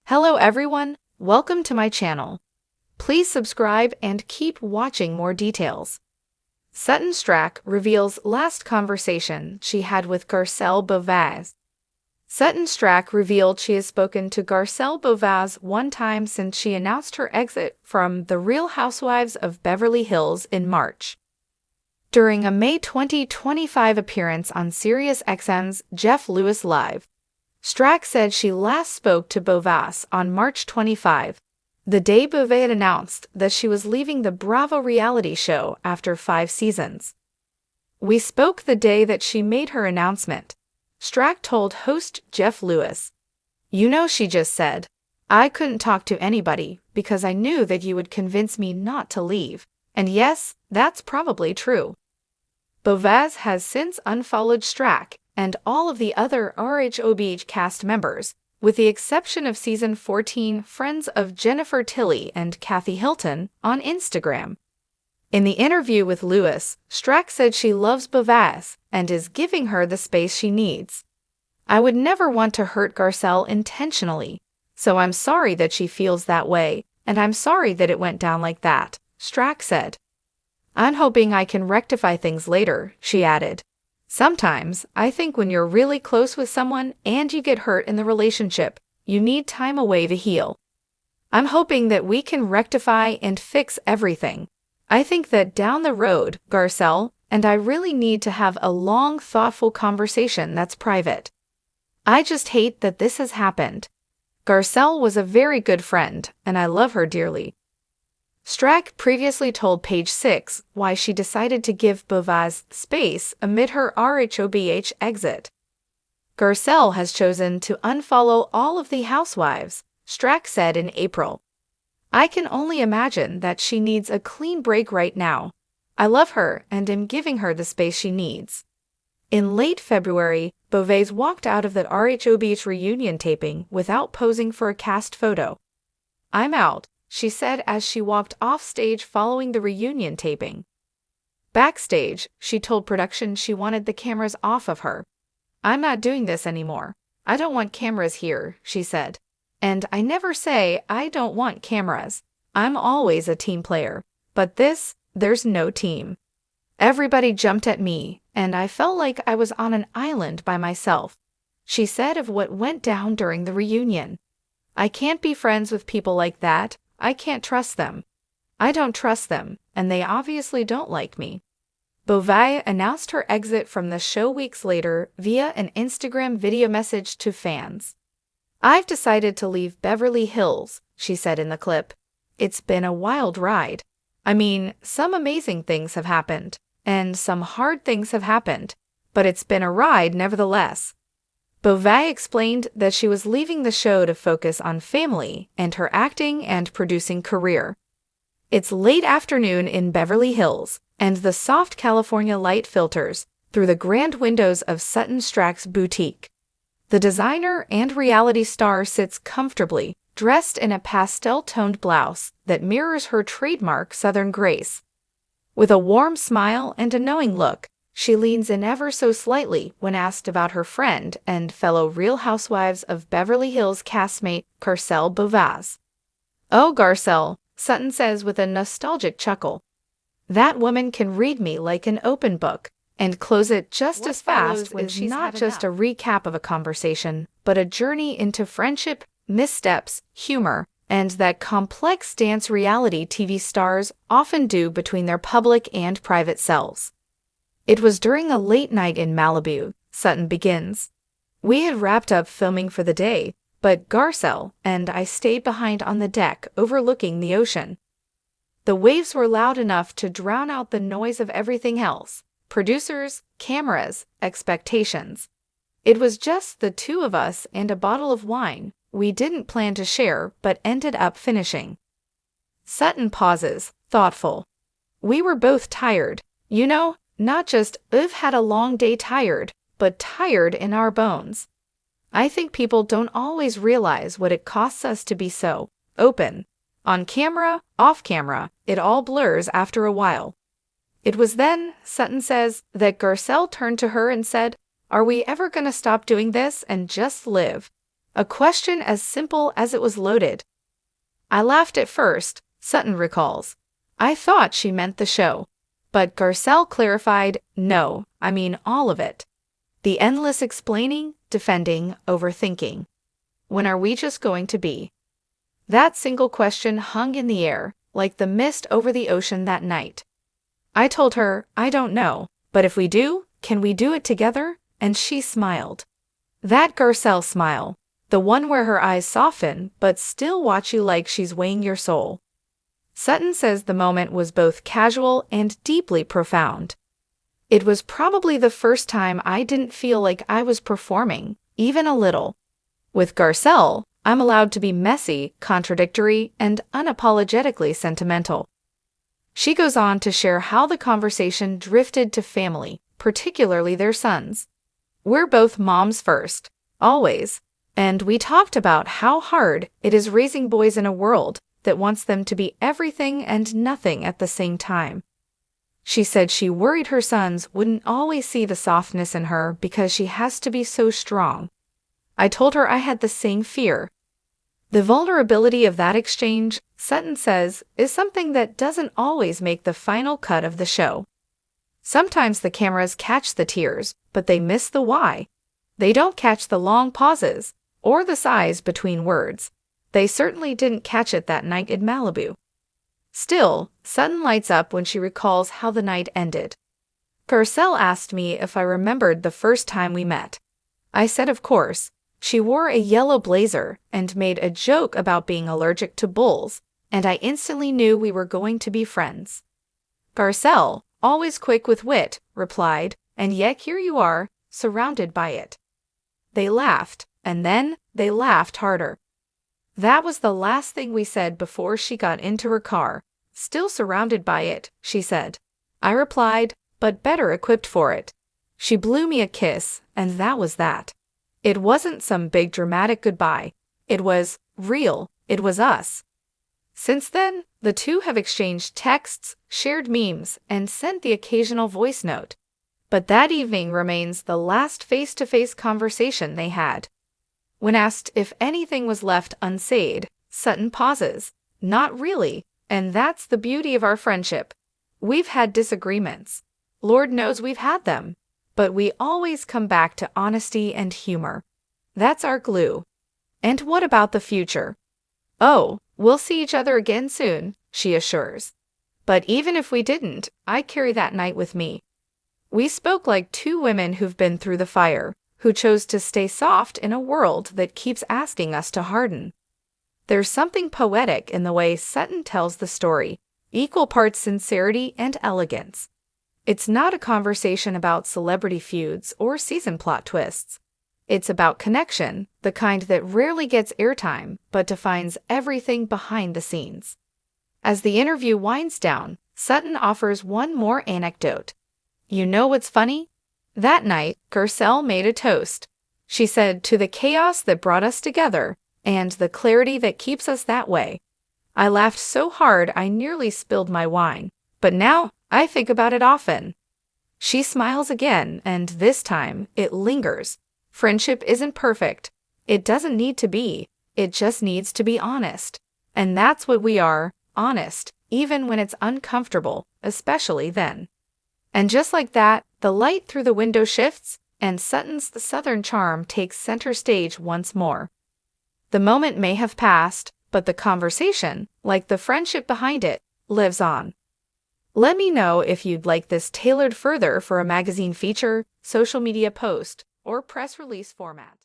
Hello everyone, welcome to my channel. Please subscribe and keep watching more details. Sutton Stracke reveals last conversation she had with Garcelle Beauvais. Sutton Stracke revealed she has spoken to Garcelle Beauvais one time since she announced her exit from The Real Housewives of Beverly Hills in March. During a May 2025 appearance on SiriusXM's Jeff Lewis Live, Stracke said she last spoke to Beauvais on March 25, the day Beauvais had announced that she was leaving the Bravo reality show after 5 seasons. "We spoke the day that she made her announcement," Stracke told host Jeff Lewis. "You know, she just said, I couldn't talk to anybody because I knew that you would convince me not to leave. And yes, that's probably true." Beauvais has since unfollowed Stracke and all of the other RHOBH cast members, with the exception of Season 14 friends of Jennifer Tilly and Kathy Hilton, on Instagram. In the interview with Lewis, Stracke said she loves Beauvais and is giving her the space she needs. "I would never want to hurt Garcelle intentionally, so I'm sorry that she feels that way, and I'm sorry that it went down like that," Stracke said. "I'm hoping I can rectify things later," she added. "Sometimes, I think when you're really close with someone and you get hurt in the relationship, you need time away to heal. I'm hoping that we can rectify and fix everything. I think that down the road, Garcelle and I really need to have a long, thoughtful conversation that's private. I just hate that this has happened. Garcelle was a very good friend, and I love her dearly." Stracke previously told Page 6 why she decided to give Beauvais space amid her RHOBH exit. "Garcelle has chosen to unfollow all of the housewives," Stracke said in April. "I can only imagine that she needs a clean break right now. I love her and am giving her the space she needs." In late February, Beauvais walked out of the RHOBH reunion taping without posing for a cast photo. "I'm out," she said as she walked off stage following the reunion taping. Backstage, she told production she wanted the cameras off of her. "I'm not doing this anymore. I don't want cameras here," she said. "And I never say I don't want cameras. I'm always a team player. But there's no team. Everybody jumped at me, and I felt like I was on an island by myself," she said of what went down during the reunion. "I can't be friends with people like that. I can't trust them. I don't trust them, and they obviously don't like me." Beauvais announced her exit from the show weeks later via an Instagram video message to fans. "I've decided to leave Beverly Hills," she said in the clip. "It's been a wild ride. I mean, some amazing things have happened, and some hard things have happened, but it's been a ride nevertheless." Beauvais explained that she was leaving the show to focus on family and her acting and producing career. "It's late afternoon in Beverly Hills, and the soft California light filters through the grand windows of Sutton Stracke's boutique. The designer and reality star sits comfortably, dressed in a pastel-toned blouse that mirrors her trademark Southern grace. With a warm smile and a knowing look, she leans in ever so slightly when asked about her friend and fellow Real Housewives of Beverly Hills castmate Garcelle Beauvais. "Oh, Garcelle," Sutton says with a nostalgic chuckle. "That woman can read me like an open book and close it just as fast when she's not just a recap of a conversation, but a journey into friendship, missteps, humor, and that complex dance reality TV stars often do between their public and private selves. It was during a late night in Malibu," Sutton begins. "We had wrapped up filming for the day, but Garcelle and I stayed behind on the deck overlooking the ocean. The waves were loud enough to drown out the noise of everything else: producers, cameras, expectations. It was just the two of us and a bottle of wine we didn't plan to share but ended up finishing." Sutton pauses, thoughtful. "We were both tired, you know, not just I've had a long day tired, but tired in our bones. I think people don't always realize what it costs us to be so open. On camera, off camera, it all blurs after a while." It was then, Sutton says, that Garcelle turned to her and said, "Are we ever going to stop doing this and just live?" A question as simple as it was loaded. I laughed at first, Sutton recalls. I thought she meant the show. But Garcelle clarified, no, I mean all of it. The endless explaining, defending, overthinking. When are we just going to be? That single question hung in the air, like the mist over the ocean that night. I told her, I don't know, but if we do, can we do it together? And she smiled. That Garcelle smile, the one where her eyes soften but still watch you like she's weighing your soul. Sutton says the moment was both casual and deeply profound. It was probably the first time I didn't feel like I was performing, even a little. With Garcelle, I'm allowed to be messy, contradictory, and unapologetically sentimental. She goes on to share how the conversation drifted to family, particularly their sons. We're both moms first, always, and we talked about how hard it is raising boys in a world that wants them to be everything and nothing at the same time. She said she worried her sons wouldn't always see the softness in her because she has to be so strong. I told her I had the same fear. The vulnerability of that exchange, Sutton says, is something that doesn't always make the final cut of the show. Sometimes the cameras catch the tears, but they miss the why. They don't catch the long pauses, or the sighs between words. They certainly didn't catch it that night in Malibu. Still, Sutton lights up when she recalls how the night ended. Garcelle asked me if I remembered the first time we met. I said of course. She wore a yellow blazer and made a joke about being allergic to bulls, and I instantly knew we were going to be friends. Garcelle, always quick with wit, replied, and yet here you are, surrounded by it. They laughed, and then they laughed harder. That was the last thing we said before she got into her car. Still surrounded by it, she said. I replied, but better equipped for it. She blew me a kiss, and that was that. It wasn't some big dramatic goodbye. It was real. It was us. Since then, the two have exchanged texts, shared memes, and sent the occasional voice note. But that evening remains the last face-to-face conversation they had. When asked if anything was left unsaid, Sutton pauses. Not really, and that's the beauty of our friendship. We've had disagreements. Lord knows we've had them. But we always come back to honesty and humor. That's our glue. And what about the future? Oh, we'll see each other again soon, she assures. But even if we didn't, I carry that night with me. We spoke like two women who've been through the fire, who chose to stay soft in a world that keeps asking us to harden. There's something poetic in the way Sutton tells the story, equal parts sincerity and elegance. It's not a conversation about celebrity feuds or season plot twists. It's about connection, the kind that rarely gets airtime but defines everything behind the scenes. As the interview winds down, Sutton offers one more anecdote. You know what's funny? That night, Garcelle made a toast. She said, to the chaos that brought us together, and the clarity that keeps us that way. I laughed so hard I nearly spilled my wine, but now I think about it often. She smiles again, and this time it lingers. Friendship isn't perfect. It doesn't need to be. It just needs to be honest. And that's what we are, honest, even when it's uncomfortable, especially then. And just like that, the light through the window shifts, and Sutton's southern charm takes center stage once more. The moment may have passed, but the conversation, like the friendship behind it, lives on. Let me know if you'd like this tailored further for a magazine feature, social media post, or press release format.